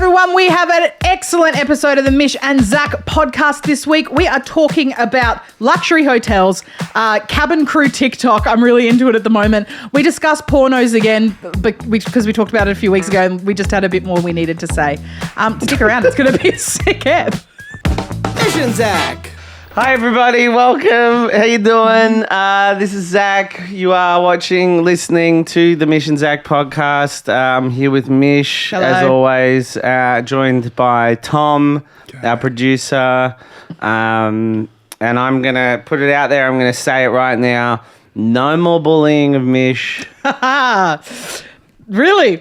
everyone. We have an excellent episode of the Mish and Zach podcast this week. We are talking about luxury hotels, cabin crew TikTok. I'm really into it at the moment. We discuss pornos again because we talked about it a few weeks ago and we just had a bit more we needed to say. Stick around. It's going to be a sick ep. Mish and Zach. Hi everybody, welcome. How you doing? This is Zach. You are listening to the Mish and Zach podcast. I'm here with Mish, Hello. as always, joined by Tom, our producer. And I'm going to put it out there. I'm going to say it right now. No more bullying of Mish. Really?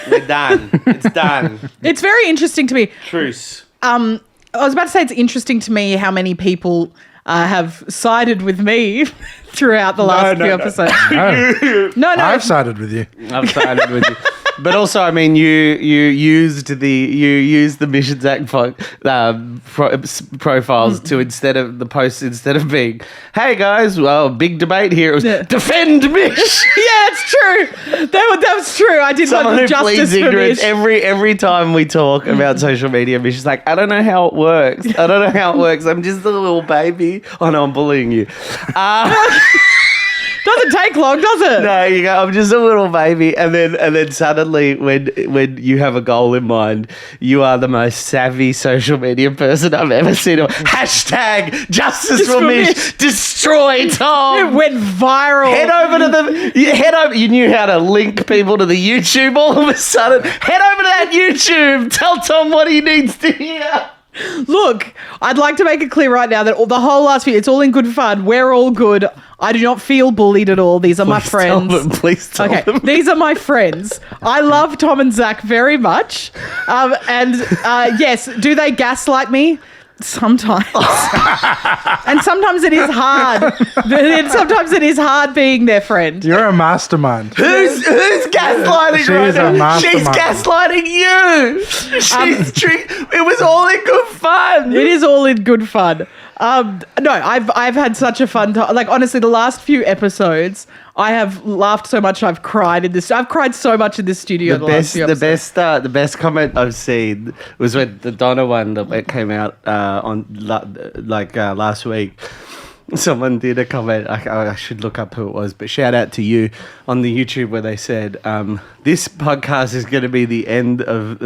We're done. It's done. It's very interesting to me. Truce. I was about to say it's interesting to me how many people have sided with me throughout the last few episodes. No. I've sided with you. I've sided with you. But also, I mean, you used the Mish and Zach profiles to instead of being, hey guys, well, big debate here. It was defend Mish. Yeah, it's true. That was true. I did Someone want who justice pleads for ignorance. Mish. Every time we talk about social media, Mish is like, I don't know how it works. I'm just a little baby. Oh no, I'm bullying you. Doesn't take long, does it? No, you go, I'm just a little baby. And then suddenly when you have a goal in mind, you are the most savvy social media person I've ever seen. Hashtag justice for Mish. Destroy Tom. It went viral. You knew how to link people to the YouTube all of a sudden. Head over to that YouTube. Tell Tom what he needs to hear. Look, I'd like to make it clear right now that the whole last few, it's all in good fun. We're all good. I do not feel bullied at all. These are my friends. Please tell them. These are my friends. I love Tom and Zach very much. Yes, do they gaslight me? Sometimes. And sometimes it is hard. Sometimes it is hard being their friend. You're a mastermind. Who's gaslighting She right is a now? mastermind. She's gaslighting you. It was all in good fun. It is all in good fun. No, I've had such a fun time. Like, honestly, the last few episodes, I have laughed so much. I've cried so much in this studio. The best comment I've seen was when the Donna one that came out last week. Someone did a comment. I should look up who it was, but shout out to you on the YouTube where they said, "This podcast is going to be the end of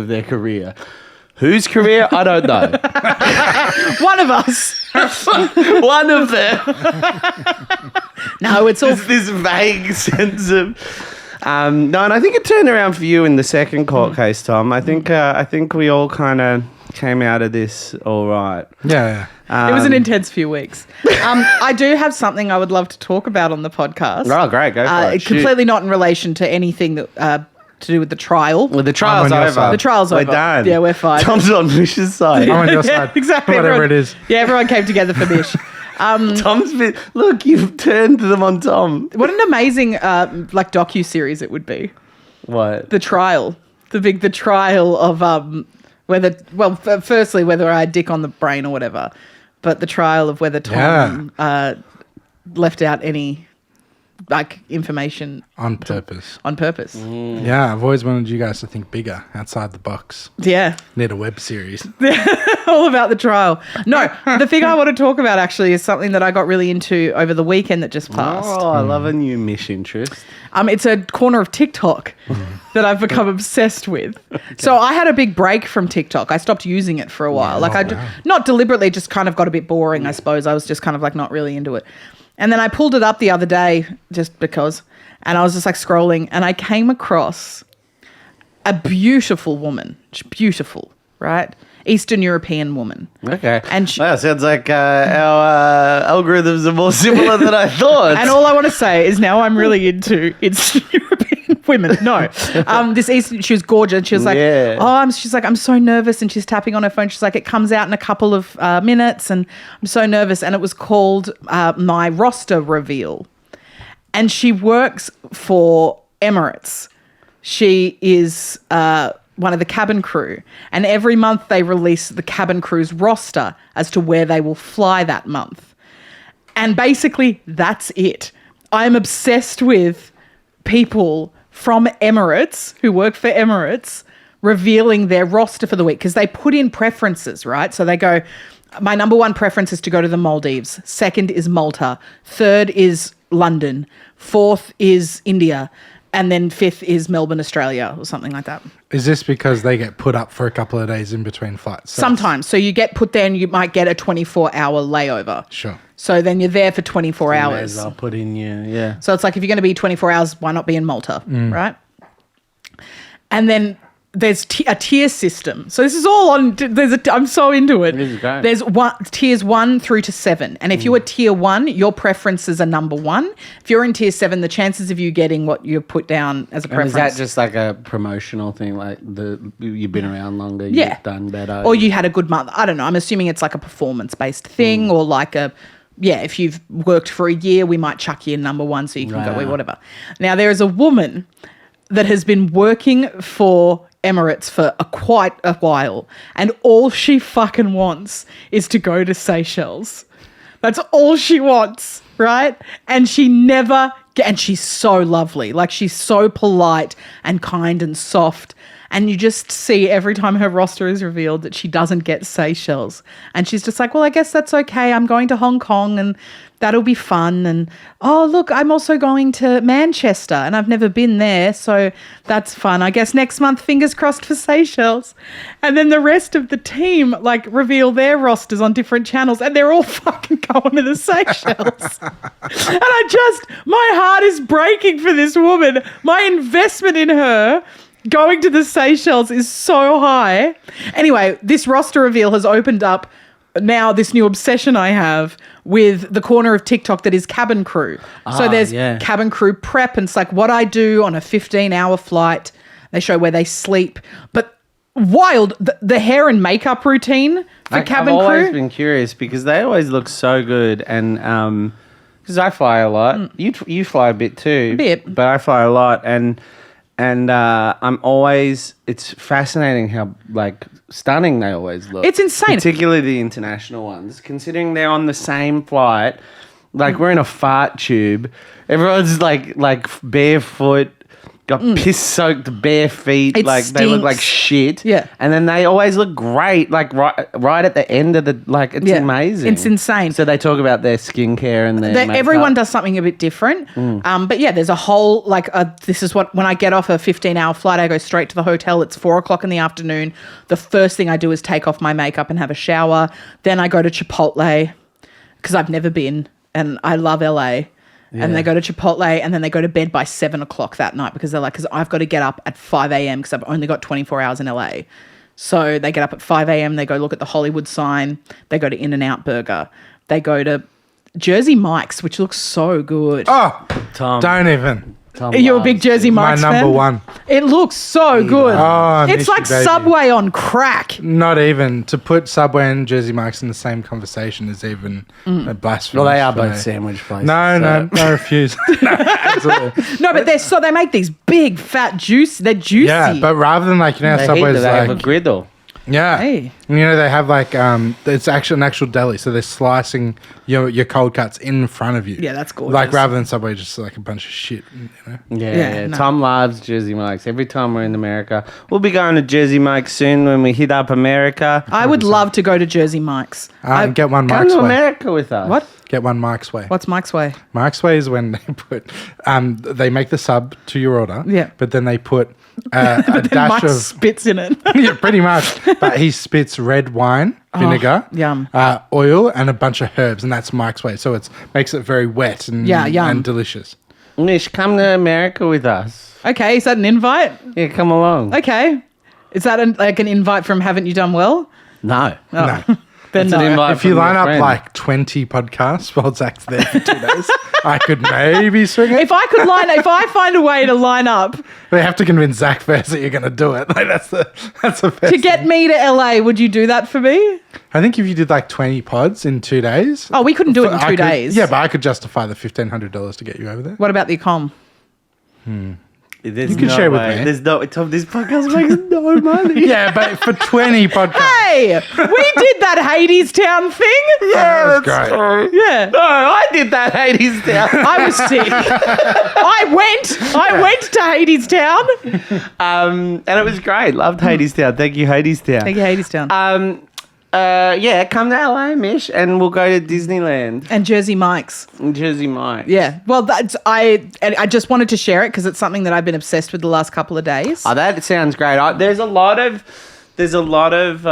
their career." Whose career? I don't know. One of us. One of them. No, it's all... this vague sense of... no, and I think it turned around for you in the second court case, Tom. I think we all kind of came out of this all right. Yeah. It was an intense few weeks. I do have something I would love to talk about on the podcast. Oh, great. Go for it. Completely not in relation to anything that... to do with the trial. Well, the trial's I'm on your over. side. The trial's over. We're done. Yeah, we're fine. Tom's on Mish's side. I'm on your side. Exactly. Whatever it is. Yeah, everyone came together for Mish. Tom's been... Look, you've turned them on Tom. What an amazing docu-series it would be. What? The trial. The trial of firstly, whether I had dick on the brain or whatever, but the trial of whether Tom left out any information On purpose. on purpose. Yeah, I've always wanted you guys to think bigger, outside the box. Yeah. Need a web series. All about the trial. No, the thing I want to talk about actually is something that I got really into over the weekend that just passed. Oh, I love a new Mish interest. It's a corner of TikTok that I've become obsessed with. Okay. So I had a big break from TikTok. I stopped using it for a while. Not deliberately, just kind of got a bit boring, I suppose. I was just kind of like not really into it. And then I pulled it up the other day just because, and I was just like scrolling and I came across a beautiful woman. She's beautiful, right? Eastern European woman. Okay. And sounds like our algorithms are more similar than I thought. And all I want to say is now I'm really into Eastern European women. No. She was gorgeous. She was like, she's like, I'm so nervous. And she's tapping on her phone. She's like, it comes out in a couple of minutes and I'm so nervous. And it was called My Roster Reveal. And she works for Emirates. She is one of the cabin crew. And every month they release the cabin crew's roster as to where they will fly that month. And basically that's it. I'm obsessed with people from Emirates, who work for Emirates, revealing their roster for the week because they put in preferences, right? So they go, my number one preference is to go to the Maldives. Second is Malta. Third is London. Fourth is India. And then fifth is Melbourne, Australia, or something like that. Is this because they get put up for a couple of days in between flights? So Sometimes. So you get put there and you might get a 24-hour layover. Sure. So then you're there for 24 hours. I'll put in yeah. So it's like if you're going to be 24 hours, why not be in Malta, right? And then there's a tier system. So this is all on. I'm so into it. This is great. There's tiers 1 through to 7, and if you are tier 1, your preferences are number 1. If you're in tier 7, the chances of you getting what you put down as a And preference. is that just like a promotional thing? Like you've been around longer, Yeah. you've done better, or you had a good month? I don't know. I'm assuming it's like a performance-based thing, or like if you've worked for a year, we might chuck you in number 1 so you can go whatever. Now there is a woman that has been working for Emirates for quite a while, and all she fucking wants is to go to Seychelles. That's all she wants, right? And she never and she's so lovely. Like, she's so polite and kind and soft. And you just see every time her roster is revealed that she doesn't get Seychelles. And she's just like, well, I guess that's okay. I'm going to Hong Kong and that'll be fun. And, oh, look, I'm also going to Manchester and I've never been there. So that's fun. I guess next month, fingers crossed for Seychelles. And then the rest of the team, like, reveal their rosters on different channels and they're all fucking going to the Seychelles. And my heart is breaking for this woman. My investment in her going to the Seychelles is so high. Anyway, this roster reveal has opened up now this new obsession I have with the corner of TikTok that is cabin crew. So there's cabin crew prep, and it's like what I do on a 15-hour flight. They show where they sleep. But wild, the hair and makeup routine for cabin crew. I've always been curious because they always look so good, and because I fly a lot. You fly a bit too. A bit. But I fly a lot, and I'm always, it's fascinating how, like, stunning they always look. It's insane. Particularly the international ones, considering they're on the same flight. Like, we're in a fart tube. Everyone's like barefoot, got piss-soaked bare feet. It like, they look stinks. like shit. Yeah. And then they always look great, like, right at the end of the, like, it's amazing. It's insane. So they talk about their skincare and their makeup. Everyone does something a bit different. But yeah, there's a whole, like, this is what, when I get off a 15-hour flight, I go straight to the hotel. It's 4:00 in the afternoon. The first thing I do is take off my makeup and have a shower. Then I go to Chipotle because I've never been and I love LA. Yeah. And they go to Chipotle and then they go to bed by 7:00 that night because they're like, because I've got to get up at 5 a.m. because I've only got 24 hours in LA. So they get up at 5 a.m. They go look at the Hollywood sign. They go to In-N-Out Burger. They go to Jersey Mike's, which looks so good. Oh, Tom. don't even. Tom You're a loves big Jersey it. Mike's My fan? number one. It looks so good. Oh, it's like baby. Subway on crack. Not even. To put Subway and Jersey Mike's in the same conversation is even a blasphemy. Well, they are for both me. sandwich places. No, I refuse. No, absolutely. No, but they make these big, fat, juicy. They're juicy. Yeah, but rather than like, you know, They Subway's have a like, griddle. yeah, Hey. you know, they have like it's actually an actual deli, so they're slicing your cold cuts in front of you. Yeah, that's gorgeous. Like rather than Subway, just like a bunch of shit. You know. Yeah. no. Tom loves Jersey Mike's. Every time we're in America, we'll be going to Jersey Mike's soon when we hit up America. I would love to go to Jersey Mike's. Get one Come Mike's to way. America with us. What? Get one Mike's way. What's Mike's way? Mike's way is when they put they make the sub to your order. Yeah. But then they put a dash Mike of spits in it. yeah, pretty much. But he spits red wine, vinegar, yum. oil, and a bunch of herbs, and that's Mike's way. So it makes it very wet and Yum. and delicious. Mish, come to America with us. Okay, is that an invite? Yeah, come along. Okay. Is that like an invite from Haven't You Done Well? No. Oh. No. Then That's an no. invite If you from line your up friend. like 20 podcasts while Zach's there for 2 days, I could maybe swing it. If I find a way to line up They have to convince Zach first that you're going to do it. Like that's the first to get me to LA, would you do that for me? I think if you did like 20 pods in 2 days. Oh, we couldn't do it in 2 I could- days. Yeah, but I could justify the $1,500 to get you over there. What about the comm? There's You can no share with way. me. There's no Tom. This podcast makes no money. Yeah, but for 20 podcasts. Hey, we did that Hades Town thing. Yeah, That's that's great. true. Yeah. No, I did that Hades Town. I was sick. I went to Hades Town. And it was great. Loved Hades Town. Thank you, Hades Town. Thank you, Hades Town. Yeah, come to LA, Mish, and we'll go to Disneyland. And Jersey Mike's. And Jersey Mike. Yeah. Well, I just wanted to share it because it's something that I've been obsessed with the last couple of days. Oh, that sounds great. There's a lot of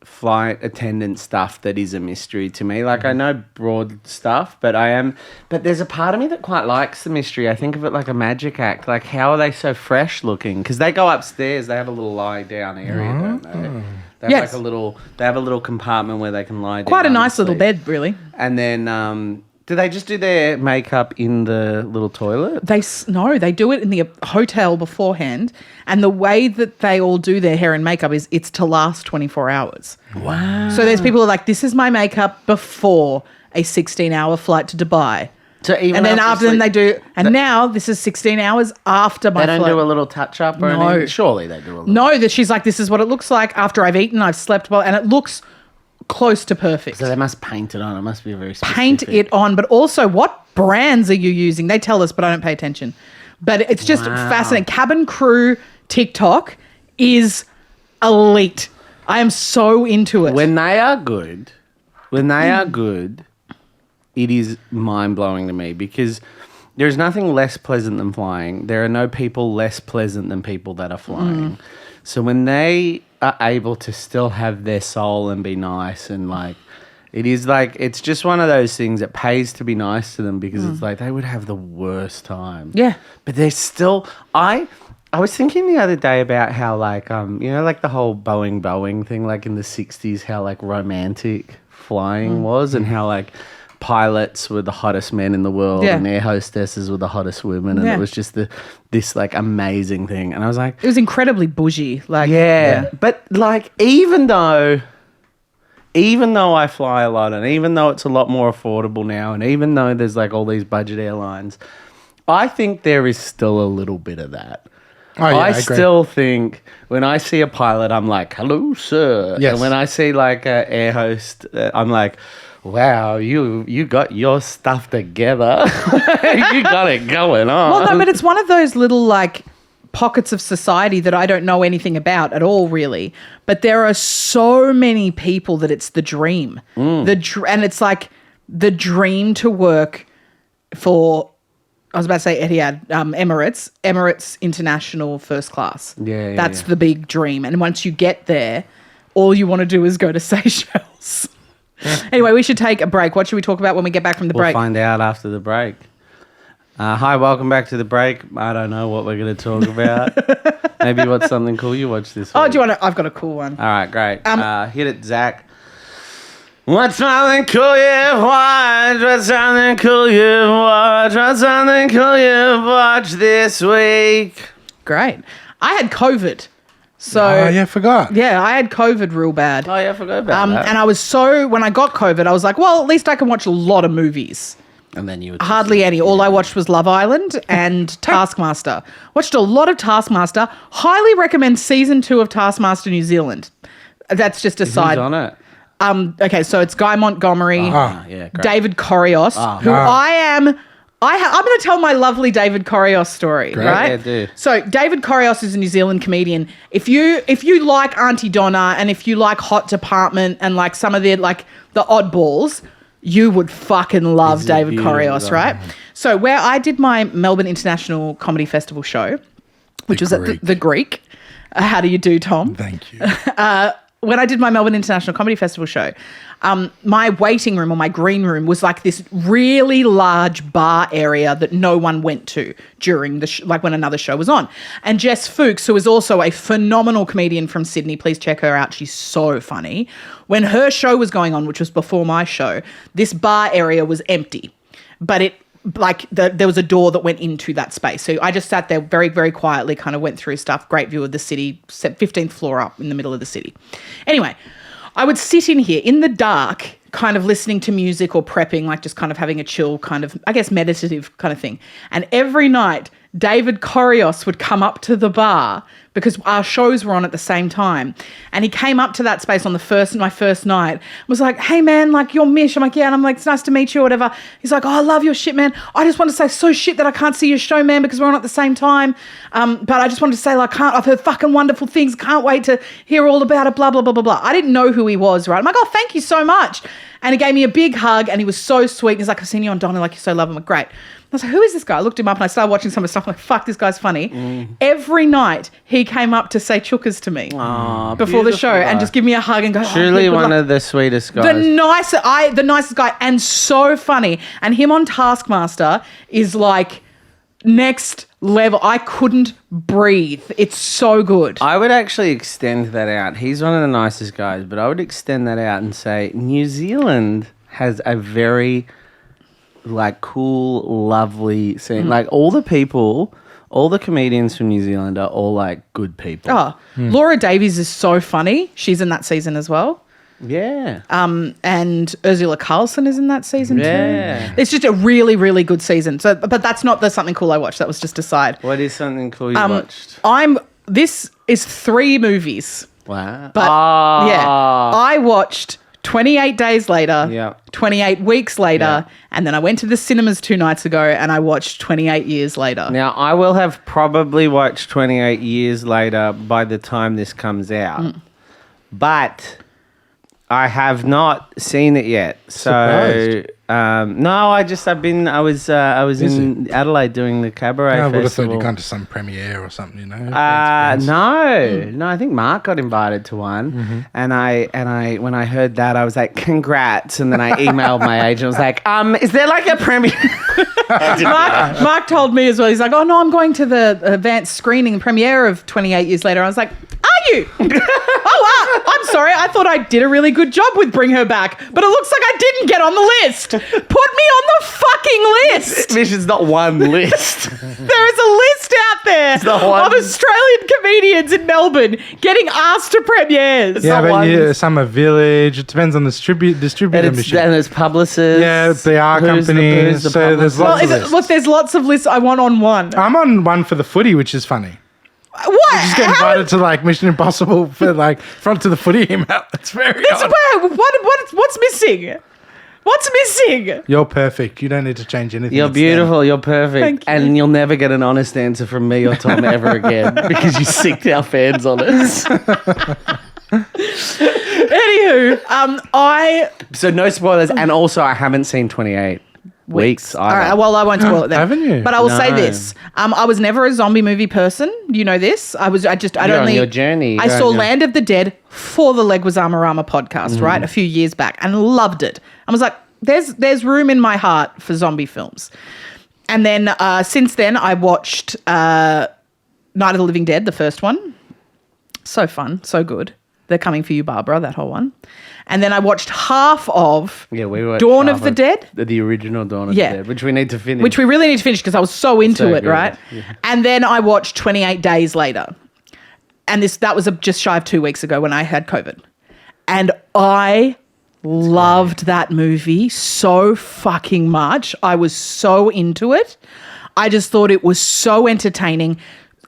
flight attendant stuff that is a mystery to me. Like, I know broad stuff, but there's a part of me that quite likes the mystery. I think of it like a magic act. Like, how are they so fresh looking? Because they go upstairs, they have a little lie down area, don't they? They have Yes. they have a little compartment where they can lie down. Quite a nice and little sleep. bed, really. And then, do they just do their makeup in the little toilet? No, they do it in the hotel beforehand. And the way that they all do their hair and makeup is it's to last 24 hours. Wow. So there's people who are like, this is my makeup before a 16-hour flight to Dubai. So even And then after sleep- they do, and now this is 16 hours after my They don't flight. do a little touch up or No. anything? Surely they do a little. No, that she's like, this is what it looks like after I've eaten, I've slept well, and it looks close to perfect. So they must paint it on. It must be a very specific. Paint it on, but also what brands are you using? They tell us, but I don't pay attention. But it's just fascinating. Cabin crew TikTok is elite. I am so into it. When they are good, it is mind-blowing to me because there's nothing less pleasant than flying. There are no people less pleasant than people that are flying. So when they are able to still have their soul and be nice and like, it's just one of those things that pays to be nice to them because it's like they would have the worst time. Yeah. But they're still, I was thinking the other day about how like, like the whole Boeing thing, like in the 60s, how like romantic flying was and how like pilots were the hottest men in the world and air hostesses were the hottest women and it was just this like amazing thing. And I was like, it was incredibly bougie. Like, but like even though I fly a lot and even though it's a lot more affordable now and even though there's like all these budget airlines, I think there is still a little bit of that. Oh, yeah, I agree. still think when I see a pilot, I'm like, hello, sir. Yes. And when I see like an air host, I'm like, wow, you got your stuff together. You got it going on. well, no, but it's one of those little like pockets of society that I don't know anything about at all, really. But there are so many people that it's the dream. And it's like the dream to work for, I was about to say Etihad, Emirates International First Class. Yeah, That's the big dream. And once you get there, all you want to do is go to Seychelles. Anyway, we should take a break. What should we talk about when we get back from the We'll break? find out after the break. Hi, welcome back to the break. I don't know what we're going to talk about. Maybe what's something cool you watched this week. Oh, do you want to? I've got a cool one. All right, great. Hit it, Zach. What's something cool you've watched? What's something cool you've watched? What's something cool you've watched this week? Great. I had COVID. So, Oh, yeah, I forgot. yeah, I had COVID real bad. Oh, yeah, I forgot about that. And I was when I got COVID, I was like, well, at least I can watch a lot of movies. And then you were Hardly any. All I watched was Love Island and Taskmaster. Watched a lot of Taskmaster. Highly recommend season 2 of Taskmaster New Zealand. That's just a Who's side. on it? Okay, so it's Guy Montgomery, Yeah, great. David Corrios, who I'm going to tell my lovely David Corrios story, right? Yeah, do. So David Corrios is a New Zealand comedian. If you like Auntie Donna and if you like Hot Department and like some of the oddballs, you would fucking love He's a David beautiful Corrios, guy. right? So where I did my Melbourne International Comedy Festival show, which was at the Greek. How do you do, Tom? Thank you. When I did my Melbourne International Comedy Festival show, my waiting room or my green room was like this really large bar area that no one went to during like when another show was on. And Jess Fuchs, who is also a phenomenal comedian from Sydney, please check her out. She's so funny. When her show was going on, which was before my show, this bar area was empty, but there was a door that went into that space. So I just sat there very, very quietly, kind of went through stuff. Great view of the city, 15th floor up in the middle of the city. Anyway, I would sit in here in the dark, kind of listening to music or prepping, like just kind of having a chill kind of, I guess, meditative kind of thing. And every night, David Korios would come up to the bar because our shows were on at the same time. And he came up to that space on my first night, was like, hey man, like you're Mish. I'm like, yeah. And I'm like, it's nice to meet you or whatever. He's like, oh, I love your shit, man. I just want to say so shit that I can't see your show, man, because we're on at the same time. But I just wanted to say, like, I've heard fucking wonderful things. Can't wait to hear all about it, blah, blah, blah, blah, blah. I didn't know who he was, right? I'm like, oh, thank you so much. And he gave me a big hug and he was so sweet. He's like, I've seen you on Donna, like you're so lovely. I'm like, great. I was like, who is this guy? I looked him up and I started watching some of his stuff. I'm like, fuck, this guy's funny. Every night he came up to say chukas to me before the show and just give me a hug and go, truly one of the sweetest guys. The nicest guy and so funny. And him on Taskmaster is like next level. I couldn't breathe. It's so good. I would actually extend that out. He's one of the nicest guys, but I would extend that out and say New Zealand has a very like cool, lovely scene. Like all the comedians from New Zealand are all like good people. Oh, Laura Davies is so funny. She's in that season as well. Yeah. And Ursula Carlson is in that season too. Yeah. It's just a really, really good season. So, but that's not the something cool I watched. That was just a side. What is something cool you watched? This is 3 movies. Wow. But yeah, I watched 28 Days Later, 28 Weeks Later, and then I went to the cinemas 2 nights ago and I watched 28 Years Later. Now, I will have probably watched 28 Years Later by the time this comes out, but I have not seen it yet. So, no, I was in Adelaide doing the cabaret festival. I would have thought you'd gone to some premiere or something, you know. No, I think Mark got invited to one, and I when I heard that I was like, congrats, and then I emailed my agent. I was like, is there like a premiere? Mark told me as well. He's like, oh no, I'm going to the advanced screening premiere of 28 Years Later. I was like, are you? I'm sorry. I thought I did a really good job with Bring Her Back, but it looks like I didn't get on the list. Put me on the fucking list. Mission's not one list. There is a list out there of Australian comedians in Melbourne getting asked to premieres. Yeah, but some are Village. It depends on the distributor mission. And there's publicists. Yeah, PR companies. So there's lots of lists. Look, there's lots of lists. I want on one. I'm on one for the footy, which is funny. What? You just get invited to like Mission Impossible for like front to the footy email. It's very odd. What's missing? What's missing? You're perfect. You don't need to change anything. You're beautiful. You're perfect. Thank you. And you'll never get an honest answer from me or Tom ever again because you sicked our fans on us. Anywho, So no spoilers. And also I haven't seen 28 Weeks either. All right, well, I won't spoil it then. Haven't you? But I will say this. I was never a zombie movie person. You know this. You're on your journey. I saw Land of the Dead for the Leguizamo podcast, right, a few years back and loved it. I was like, there's room in my heart for zombie films. And then since then, I watched Night of the Living Dead, the first one. So fun, so good. They're Coming for You, Barbara, that whole one. And then I watched half of Dawn of the Dead. The original Dawn of the Dead, which we need to finish. Which we really need to finish because I was so into it, good. right? Yeah. And then I watched 28 Days Later. And that was just shy of 2 weeks ago when I had COVID. And I loved that movie so fucking much. I was so into it. I just thought it was so entertaining.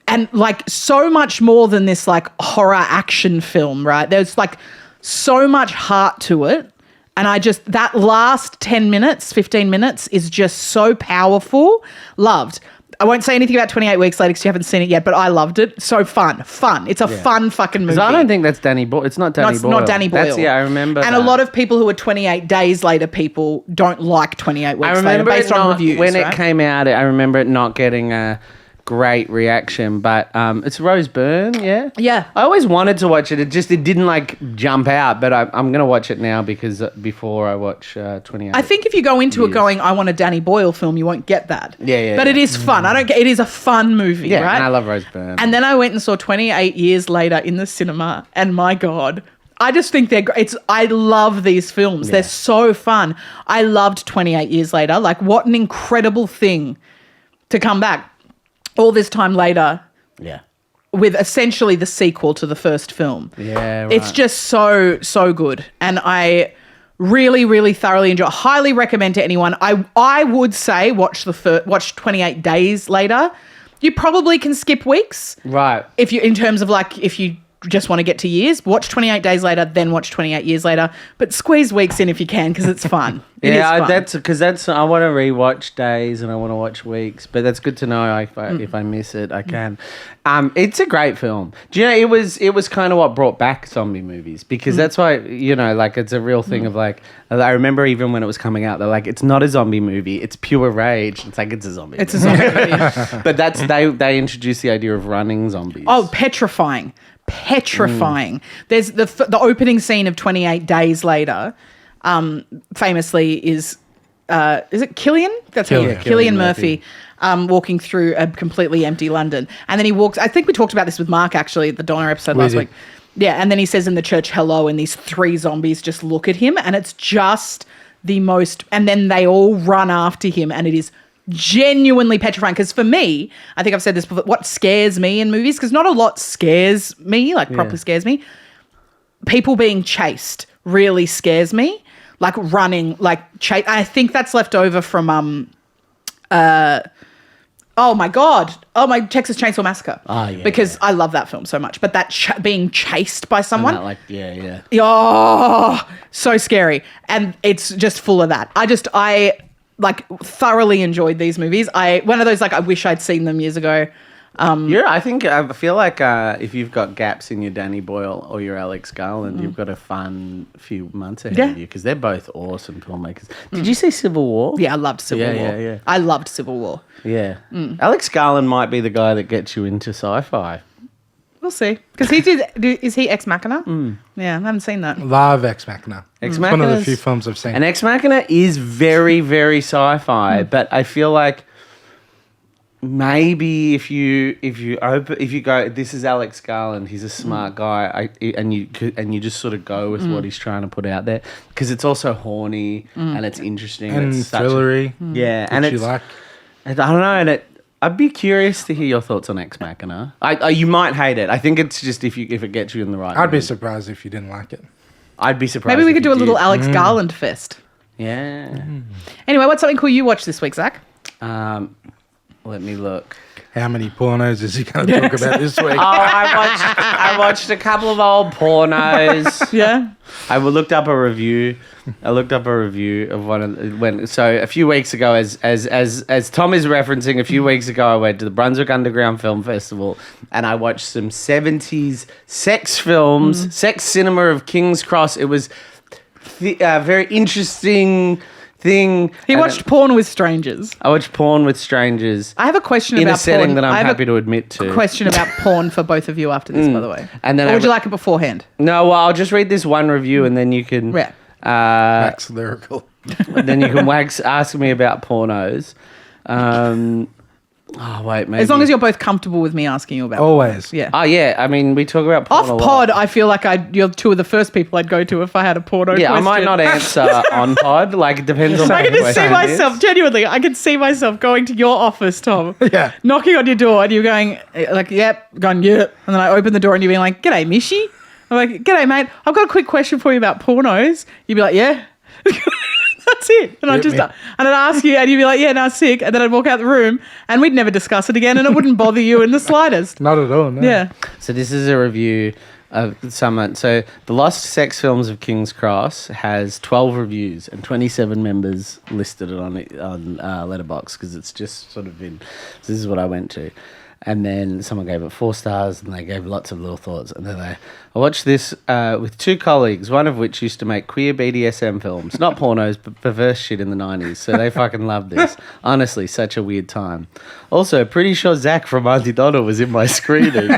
And like so much more than this like horror action film, right? There's like so much heart to it. And that last 10 minutes, 15 minutes is just so powerful. Loved. I won't say anything about 28 Weeks Later because you haven't seen it yet, but I loved it. So fun. It's a fun fucking movie. I don't think that's Danny Boyle. It's not Danny Boyle. Not Danny Boyle. I remember and that. A lot of people who are 28 Days Later people don't like 28 Weeks Later based on reviews, when right? it came out, I remember it not getting a great reaction, but it's Rose Byrne, yeah. I always wanted to watch it. It didn't like jump out, but I'm gonna watch it now because before I watch 28. I think if you go into it going, I want a Danny Boyle film, you won't get that. Yeah. But it is fun. It is a fun movie, right? And I love Rose Byrne. And then I went and saw 28 Years Later in the cinema, and my God, I just think I love these films. They're so fun. I loved 28 Years Later. Like, what an incredible thing to come back all this time later. Yeah. with essentially the sequel to the first film. Yeah, right. It's just so good. And I really, really thoroughly enjoy it. Highly recommend to anyone. I would say watch 28 Days Later. You probably can skip weeks. Right. If you just want to get to years, watch 28 Days Later, then watch 28 Years Later. But squeeze weeks in if you can, because it's fun. It is fun. That's I want to rewatch Days and I want to watch Weeks, but that's good to know. If I miss it, I can. It's a great film. Do you know it was kind of what brought back zombie movies, because that's why it's a real thing of like, I remember even when it was coming out, they're like, it's not a zombie movie, it's pure rage. It's like it's a zombie. It's a zombie movie. But they introduced the idea of running zombies. Oh, petrifying. There's the opening scene of 28 Days Later, famously is it Cillian? That's Cillian Murphy. Walking through a completely empty London. And then he walks, I think we talked about this with Mark actually at the Donna episode last week. Yeah, and then he says in the church hello, and these 3 zombies just look at him, and it's just the most, and then they all run after him, and it is genuinely petrifying. Because for me, I think I've said this before, what scares me in movies, because not a lot scares me, properly scares me. People being chased really scares me. Like running, chase. I think that's left over from oh my Texas Chainsaw Massacre. Oh, yeah. Because I love that film so much. But that being chased by someone. Oh, so scary. And it's just full of that. I thoroughly enjoyed these movies. One of those, I wish I'd seen them years ago. I feel like if you've got gaps in your Danny Boyle or your Alex Garland, you've got a fun few months ahead of you, because they're both awesome filmmakers. Did you see Civil War? Yeah, I loved Civil War. Yeah. I loved Civil War. Yeah. Alex Garland might be the guy that gets you into sci-fi. We'll see. Because is he Ex Machina? Yeah, I haven't seen that. Love Ex Machina. It's one of the few films I've seen. And Ex Machina is very, very sci-fi, but I feel like maybe if you go, this is Alex Garland, he's a smart guy, and you just sort of go with what he's trying to put out there, because it's also horny and it's interesting and it's thrillery. Yeah, and it's I don't know, and I'd be curious to hear your thoughts on Ex Machina. You might hate it. I think it's just if it gets you in the right I'd be mood. Surprised if you didn't like it. I'd be surprised. Maybe we if could do you a little did. Alex Garland fest. Yeah. Anyway, what's something cool you watched this week, Zach? Let me look. How many pornos is he going to talk about this week? I watched a couple of old pornos. Yeah. I looked up a review. of one of so a few weeks ago, as Tom is referencing, a few weeks ago I went to the Brunswick Underground Film Festival and I watched some 70s sex films, sex cinema of King's Cross. It was a very interesting thing. He watched porn with strangers. I watched porn with strangers. I have a question in about a setting porn. that I'm happy to admit to. Question about porn for both of you after this, by the way. And then or would you like it beforehand? No, well, I'll just read this one review and then you can Wax lyrical. then you can ask me about pornos. Maybe. As long as you're both comfortable with me asking you about Always. porn. Yeah. Oh, yeah. I mean, we talk about porn Off a lot. pod, I feel like you're two of the first people I'd go to if I had a porno question. I might not answer on pod. It depends on I what can the just see question myself, is. genuinely, I can see myself going to your office, Tom. Yeah. Knocking on your door and you going, yep, going, yep. And then I open the door and you being like, g'day, Mishy. I'm like, g'day, mate. I've got a quick question for you about pornos. You'd be like, yeah. That's it. And I'd ask you and you'd be like, yeah, no, sick. And then I'd walk out the room and we'd never discuss it again and it wouldn't bother you in the slightest. Not at all, no. Yeah. So this is a review of someone. So the Lost Sex Films of King's Cross has 12 reviews and 27 members listed it on Letterboxd, because it's just sort of this is what I went to. And then someone gave it 4 stars and they gave lots of little thoughts. And then I watched this with 2 colleagues, one of which used to make queer BDSM films. Not pornos, but perverse shit in the 90s. So they fucking loved this. Honestly, such a weird time. Also, pretty sure Zach from Auntie Donna was in my screening.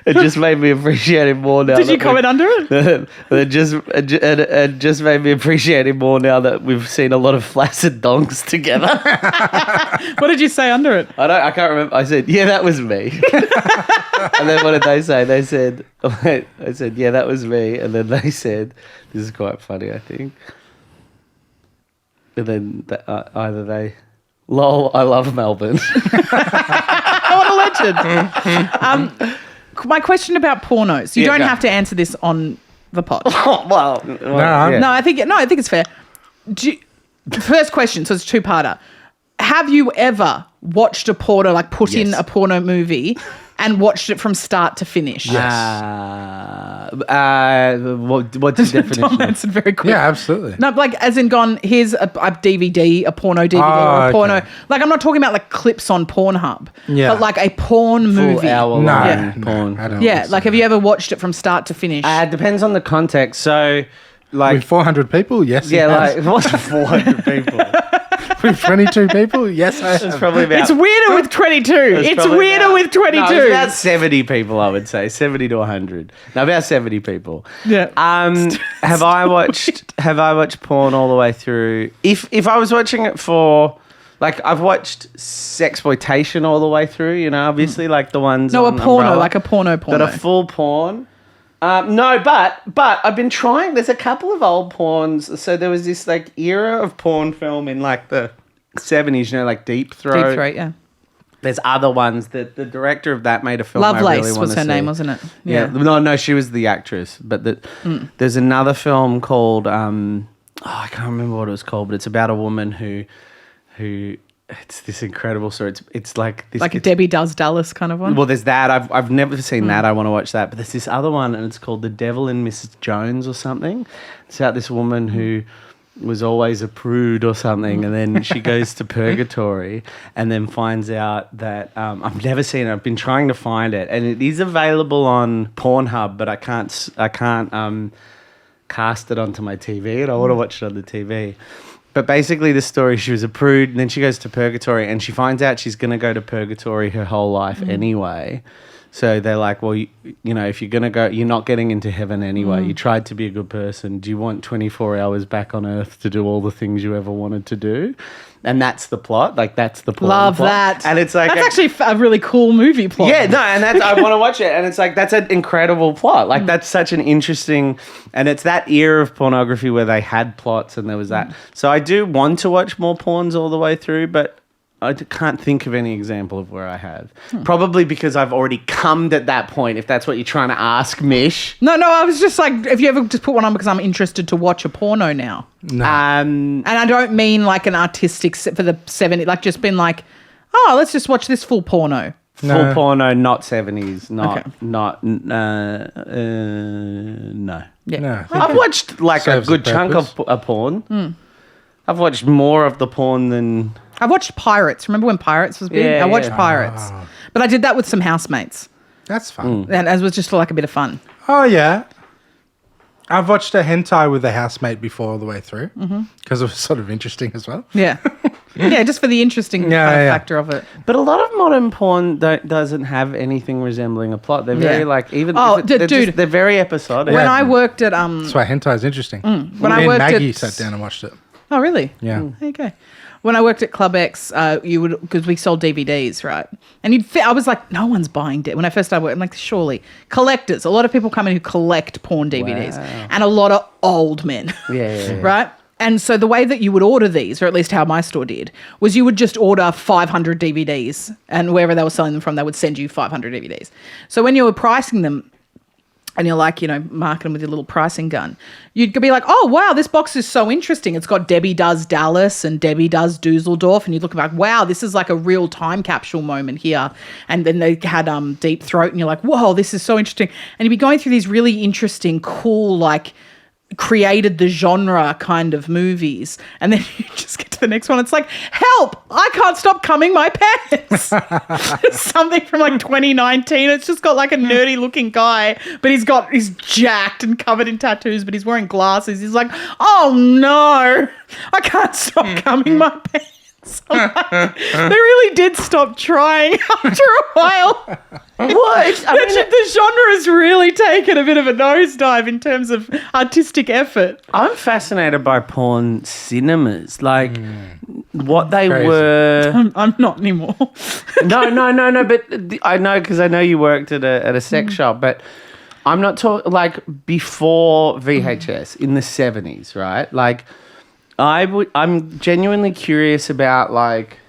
It just made me appreciate him more now. Did you comment under it? It just made me appreciate him more now that we've seen a lot of flaccid dongs together. What did you say under it? I can't remember. I said, yeah, that was me. And then what did they say? They said, I said, yeah, that was me. And then they said, this is quite funny, I think. And then lol, I love Melbourne. I want to excited. My question about pornos. You don't go. have to answer this on the pod. well, No. No, I think it's fair. First question, so it's a two-parter. Have you ever watched a porno, like put in a porno movie and watched it from start to finish? What's the definition? Tom answered very quickly. Yeah, absolutely. No, like as in gone, here's a DVD, a porno DVD or a porno. Okay. Like I'm not talking about like clips on Pornhub, Yeah. but like a porn movie. Full hour No, long no, porn. I don't Yeah, think like so. have you ever watched it from start to finish? Depends on the context. So, like, With 400 people, yes. yeah, he has. like, what's 400 people? With 22 people, yes, I It's have. probably about. It's weirder with 22. It's probably weirder about- with 22. No, it's about 70 people, I would say. 70 to 100. No, about 70 people. Yeah. Have I watched porn all the way through? If I was watching it for, like, I've watched sexploitation all the way through, you know, obviously, like the ones No, a on porno, Umbrella. like a porno. But a full porn. No, but I've been trying. There's a couple of old porns. So there was this like era of porn film in like the 70s, you know, like Deep Throat. Deep Throat, yeah. There's other ones that the director of that made a film. I Lovelace really was wanna her name, see. wasn't it? Yeah. No, she was the actress. But there's another film called I can't remember what it was called, but it's about a woman who it's this incredible story. It's like this, Like a Debbie Does Dallas kind of one. well, there's that. I've never seen that. I want to watch that. But there's this other one, and it's called The Devil and Mrs. Jones or something. It's about this woman who was always a prude or something, and then she goes to purgatory and then finds out that I've never seen it. I've been trying to find it, and it is available on Pornhub, but I can't cast it onto my TV, and I want to watch it on the TV. But basically, the story, she was a prude, and then she goes to purgatory, and she finds out she's going to go to purgatory her whole life anyway. So they're like, well, you know, if you're going to go, you're not getting into heaven anyway. You tried to be a good person. Do you want 24 hours back on earth to do all the things you ever wanted to do? And that's the plot. Like, that's the plot. Love that. And it's like... that's actually a really cool movie plot. Yeah, no, and that's, I want to watch it. And it's like, that's an incredible plot. Like, that's such an interesting... And it's that era of pornography where they had plots and there was that. So I do want to watch more porns all the way through, but I can't think of any example of where I have. Probably because I've already come at that point, if that's what you're trying to ask, Mish. No, I was just like, if you ever just put one on because I'm interested to watch a porno now. No. And I don't mean like an artistic for the 70s, like just been like, oh, let's just watch this full porno. Full porno, not 70s, Okay. no. Yeah. No. I've watched like a Serves a good chunk of purpose. a porn. I've watched more of the porn than... I watched Pirates. Remember when Pirates was big? Yeah, I watched yeah. Pirates. But I did that with some housemates. That's fun. And it was just for like a bit of fun. Oh, yeah. I've watched a hentai with a housemate before all the way through because it was sort of interesting as well. Yeah. Yeah, just for the interesting kind of factor of it. But a lot of modern porn doesn't have anything resembling a plot. They're very like even dude. they're very episodic. When I worked at That's why hentai is interesting. when I Me and worked Maggie at sat down and watched it. Oh, really? Yeah. There you go. When I worked at Club X, you would, because we sold DVDs, right? And I was like, no one's buying it. When I first started working, I'm like, surely. Collectors. A lot of people come in who collect porn DVDs. Wow. And a lot of old men. Yeah. Right? And so the way that you would order these, or at least how my store did, was you would just order 500 DVDs. And wherever they were selling them from, they would send you 500 DVDs. So when you were pricing them, and you're like, you know, marking them with your little pricing gun, you'd be like, oh, wow, this box is so interesting. It's got Debbie Does Dallas and Debbie Does Dusseldorf. And you'd look like, wow, this is like a real time capsule moment here. And then they had Deep Throat and you're like, whoa, this is so interesting. And you'd be going through these really interesting, cool, like created the genre kind of movies. And then you just get to the next one. It's like, help, I can't stop coming my pants. It's something from like 2019. It's just got like a nerdy looking guy, but he's jacked and covered in tattoos, but he's wearing glasses. He's like, oh no, I can't stop coming my pants. I'm like, they really did stop trying after a while. What? The genre has really taken a bit of a nosedive in terms of artistic effort. I'm fascinated by porn cinemas, like what they Crazy. were. I'm not anymore. No. But I know because I know you worked at a sex shop, but I'm not talking like before VHS in the 70s, right? Like I'm genuinely curious about like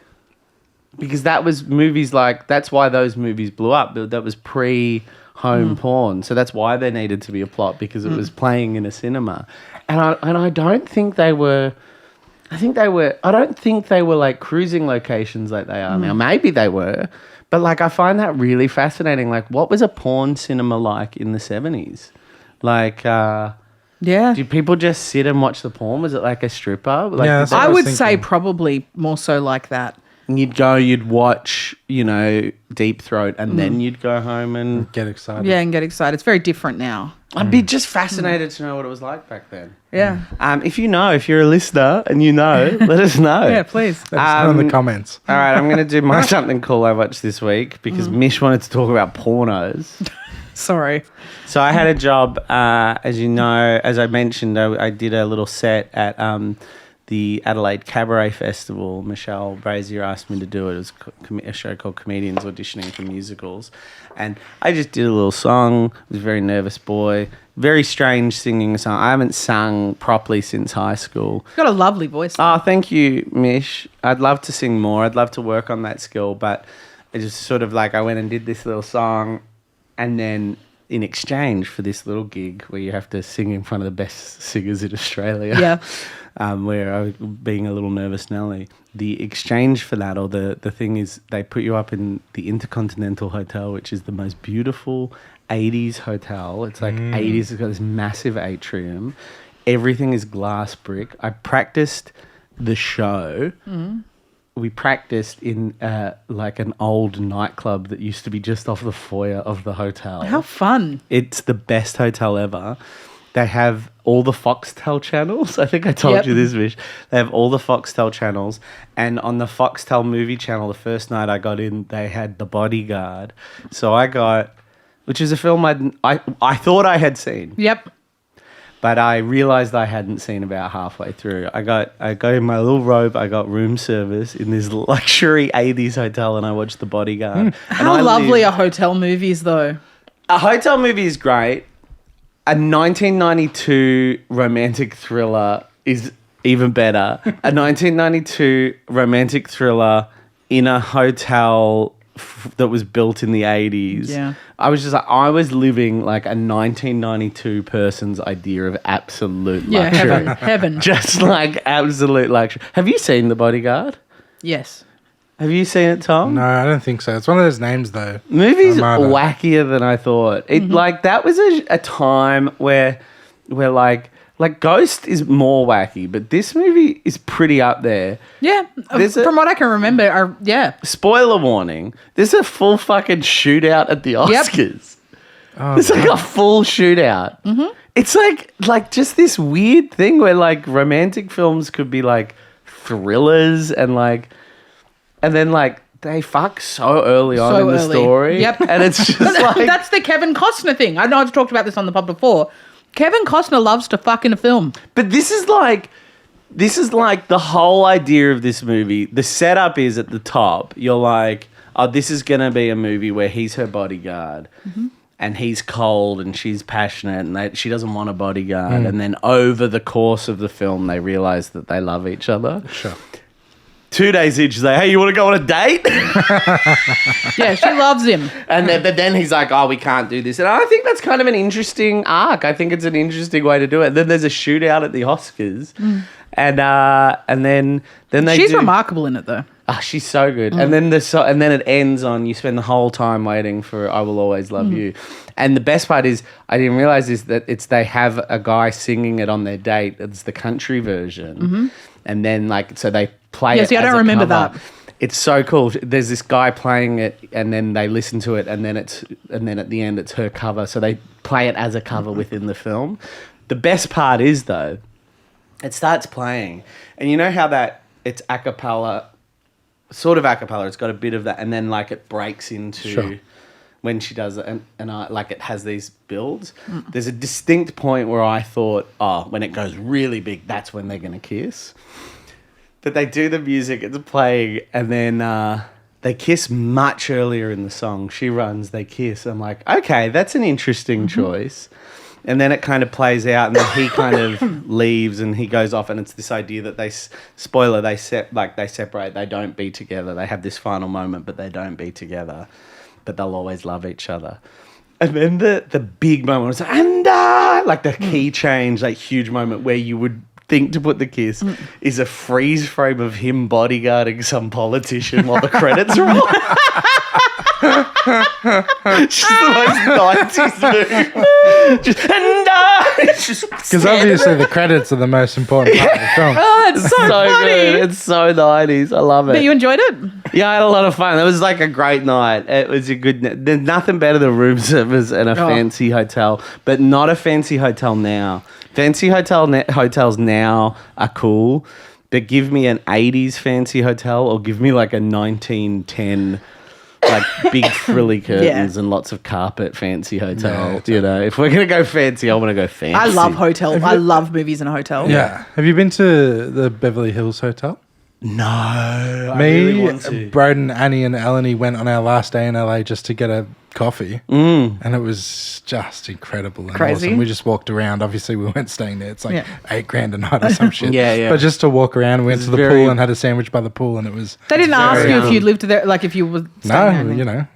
because that was movies like, that's why those movies blew up. That was pre-home porn. So that's why there needed to be a plot, because it was playing in a cinema. And I don't think they were... I don't think they were like cruising locations like they are now. Maybe they were. But like, I find that really fascinating. Like, what was a porn cinema like in the 70s? Like, did people just sit and watch the porn? Was it like a stripper? Like, Yeah, that's what I I was would thinking. say probably more so like that. you'd watch, Deep Throat, and then you'd go home and... Get excited. Yeah, and get excited. It's very different now. I'd be just fascinated to know what it was like back then. Yeah. If you're a listener and let us know. Yeah, please. Let us know in the comments. All right, I'm going to do my something cool I watched this week because Mish wanted to talk about pornos. Sorry. So I had a job, as you know, as I mentioned, I did a little set at the Adelaide Cabaret Festival. Michelle Brazier asked me to do it. It was a show called Comedians Auditioning for Musicals. And I just did a little song. I was a very nervous boy. Very strange singing a song. I haven't sung properly since high school. You've got a lovely voice. Oh, thank you, Mish. I'd love to sing more. I'd love to work on that skill. But it just sort of like I went and did this little song, and then in exchange for this little gig where you have to sing in front of the best singers in Australia. Yeah. Where I was being a little nervous Nelly. The exchange for that, or the thing is, they put you up in the Intercontinental Hotel, which is the most beautiful 80s hotel. It's like 80s. It's got this massive atrium. Everything is glass brick. I practiced the show. We practiced in like an old nightclub that used to be just off the foyer of the hotel. How fun. It's the best hotel ever. They have all the Foxtel channels. I think I told you this, Mish. They have all the Foxtel channels. And on the Foxtel movie channel, the first night I got in, they had The Bodyguard. So I got, which is a film I thought I had seen. Yep. But I realised I hadn't seen about halfway through. I got in my little robe. I got room service in this luxury 80s hotel, and I watched The Bodyguard. How lovely are hotel movies, though? A hotel movie is great. A 1992 romantic thriller is even better. A 1992 romantic thriller in a hotel that was built in the 80s. Yeah. I was living like a 1992 person's idea of absolute Yeah, luxury. heaven. Just like absolute luxury. Have you seen The Bodyguard? Yes. Have you seen it, Tom? No, I don't think so. It's one of those names, though. Movie's Armada. wackier than I thought. It like that was a time where like Ghost is more wacky, but this movie is pretty up there. Yeah. From what I can remember, yeah. Spoiler warning: there's a full fucking shootout at the Oscars. Oh, It's like a full shootout. It's like just this weird thing where like romantic films could be like thrillers and then like they fuck so early on in the story. Yep. And it's just like... That's the Kevin Costner thing. I know I've talked about this on the pod before. Kevin Costner loves to fuck in a film. But this is like the whole idea of this movie. The setup is at the top. You're like, oh, this is going to be a movie where he's her bodyguard. And he's cold and she's passionate and she doesn't want a bodyguard. And then over the course of the film, they realize that they love each other. Sure. 2 days in, she's like, hey, you want to go on a date? Yeah, she loves him. But then he's like, oh, we can't do this. And I think that's kind of an interesting arc. I think it's an interesting way to do it. And then there's a shootout at the Oscars. And then they She's remarkable in it, though. Oh, she's so good. And then it ends on, you spend the whole time waiting for I Will Always Love You. And the best part is, I didn't realize is that they have a guy singing it on their date. It's the country version. And then so they play it. See, I don't remember that. It's so cool. There's this guy playing it, and then they listen to it, and then at the end it's her cover. So they play it as a cover within the film. The best part is though, it starts playing, and you know how that it's a cappella, sort of a cappella. It's got a bit of that, and then it breaks into when she does it, and it has these builds. There's a distinct point where I thought, oh, when it goes really big, that's when they're gonna kiss. But they do the music, it's playing, and then they kiss much earlier in the song. She runs, they kiss. I'm like, okay, that's an interesting choice. And then it kind of plays out, and then he kind of leaves, and he goes off, and it's this idea that they separate. They don't be together. They have this final moment, but they don't be together. But they'll always love each other. And then the big moment was like the key change, like huge moment where you would think to put the kiss is a freeze frame of him bodyguarding some politician while the credits roll. She's the most 90s movie. Because obviously the credits are the most important part of the film. Oh, it's so funny. Good. It's so 90s. I love it. But you enjoyed it? Yeah, I had a lot of fun. It was like a great night. It was a good night. There's nothing better than room service in a fancy hotel, but not a fancy hotel now. Fancy hotels now are cool, but give me an 80s fancy hotel or give me like a 1910 like big frilly curtains and lots of carpet fancy hotel. You know, if we're going to go fancy, I want to go fancy. I love hotel. I love movies in a hotel. Yeah. Have you been to the Beverly Hills Hotel? No. I Me, really want to. Broden, Annie and Eleni went on our last day in LA just to get a coffee. And it was just incredible and Crazy. awesome. We just walked around. Obviously, we weren't staying there. It's like $8,000 a night or some shit. Yeah. But just to walk around, we went to the pool and had a sandwich by the pool, and it was... They didn't ask you if you lived there, like if you were staying there. No, you know,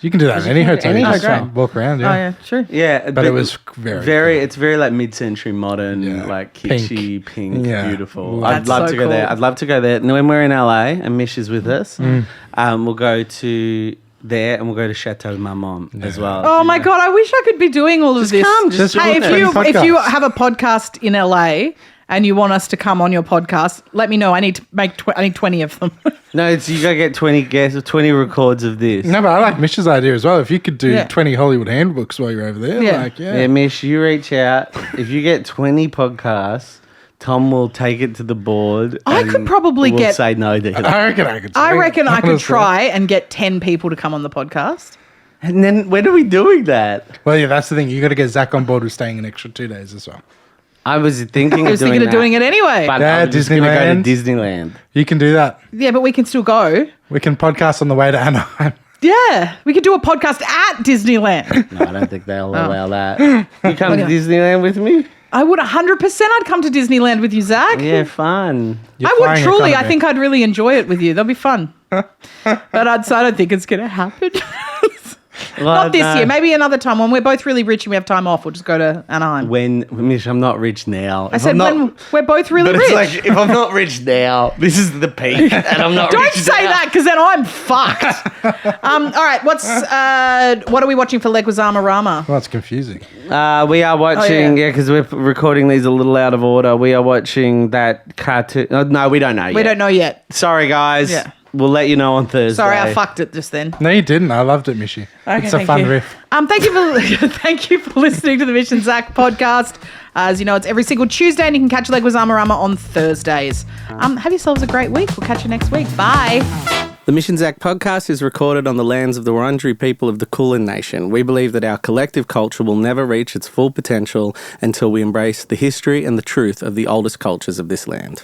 you can do that in any hotel. any You just hotel. walk around, Oh, yeah, true. Yeah, But it was very cool. It's very like mid-century modern, Yeah. like kitschy, pink, Yeah. beautiful. That's I'd love so to go there. cool. I'd love to go there. And when we're in LA and Mish is with us, we'll go to there and we'll go to Chateau Marmont as well. Oh my God, I wish I could be doing all of this. come, just hey, do if it. you have a podcast in LA and you want us to come on your podcast, let me know. I need to make I need 20 of them. No, you go get 20 guests, 20 records of this. No, but I like Mish's idea as well. If you could do Yeah. 20 Hollywood handbooks while you're over there, Yeah, Mish, you reach out. If you get 20 podcasts, Tom will take it to the board. I and could probably we'll get- say no to it. I reckon I could. I reckon I could honestly. try and get 10 people to come on the podcast. And then when are we doing that? Well, yeah, that's the thing. You got to get Zach on board with staying an extra 2 days as well. I was thinking I was of doing thinking of that, doing it anyway. But Yeah, I'm just going to go Disneyland. to Disneyland. You can do that. Yeah, but we can still go. We can podcast on the way to Anaheim. Yeah, we could do a podcast at Disneyland. No, I don't think they'll allow that. You come to Disneyland with me? I would 100%. I'd come to Disneyland with you, Zach. Yeah, fun. You're I would flying truly. economy. I think I'd really enjoy it with you. That'd be fun. But I don't think it's going to happen. Not this year. Maybe another time when we're both really rich and we have time off. We'll just go to Anaheim. Mish, I'm not rich now. I said when we're both really But rich. it's like, if I'm not rich now, this is the peak, and I'm not Don't rich say now. that because then I'm fucked. All right, what are we watching for Leguizamo Rama? Well, it's confusing. We are watching, yeah. because we're recording these a little out of order. We are watching that cartoon. Oh, no, we don't know yet. We don't know yet. Sorry, guys. Yeah. We'll let you know on Thursday. Sorry, I fucked it just then. No, you didn't. I loved it, Mishy. Okay, it's a thank fun you. riff. Thank you for listening to the Mish and Zach podcast. As you know, it's every single Tuesday, and you can catch Leguizamo Rama on Thursdays. Have yourselves a great week. We'll catch you next week. Bye. The Mish and Zach podcast is recorded on the lands of the Wurundjeri people of the Kulin Nation. We believe that our collective culture will never reach its full potential until we embrace the history and the truth of the oldest cultures of this land.